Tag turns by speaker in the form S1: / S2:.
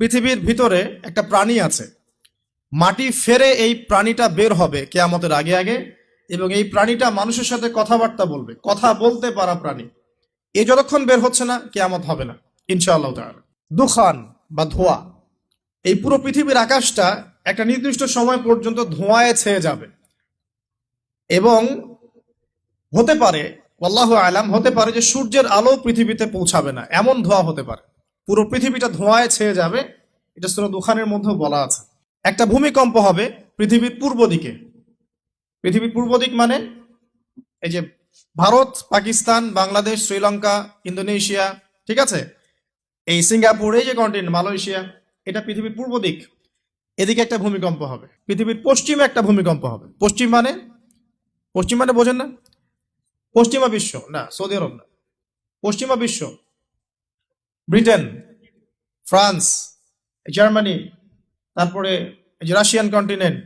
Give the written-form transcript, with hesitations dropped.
S1: পৃথিবীর ভিতরে একটা প্রাণী আছে, মাটি ফেরে এই প্রাণীটা বের হবে কিয়ামতের আগে আগে, এবং এই প্রাণীটা মানুষের সাথে কথাবার্তা বলবে, কথা বলতে পারা প্রাণী। এই যতক্ষণ বের হচ্ছে না কিয়ামত হবে না ইনশাআল্লাহ তাআলা। দুখান বা ধোঁয়া, এই পুরো পৃথিবীর আকাশটা একটা নির্দিষ্ট সময় পর্যন্ত ধোঁয়ায় ছেয়ে যাবে, এবং হতে পারে, আল্লাহু আলাম, হতে পারে যে সূর্যের আলো পৃথিবীতে পৌঁছাবে না, এমন ধোঁয়া হতে পারে। পুরো পৃথিবীটা ধোঁয়ায় ছেয়ে যাবে, এটা সূরা দুখানের মধ্যে বলা আছে। একটা ভূমিকম্প হবে পৃথিবীর পূর্ব দিকে। পৃথিবীর পূর্ব দিক মানে এই যে ভারত, পাকিস্তান, বাংলাদেশ, শ্রীলঙ্কা, ইন্দোনেশিয়া, ঠিক আছে, এই সিঙ্গাপুর, এই যে কন্টিনেন্ট, মালয়েশিয়া, এটা পৃথিবীর পূর্ব দিক। এদিকে একটা ভূমিকম্প হবে। পৃথিবীর পশ্চিমে একটা ভূমিকম্প হবে। পশ্চিম মানে, পশ্চিম মানে বোঝেন না? পশ্চিমা বিশ্ব না, সৌদি আরব না, পশ্চিমা বিশ্ব, ব্রিটেন, ফ্রান্স, জার্মানি, তারপরে এই যে রাশিয়ান কন্টিনেন্ট,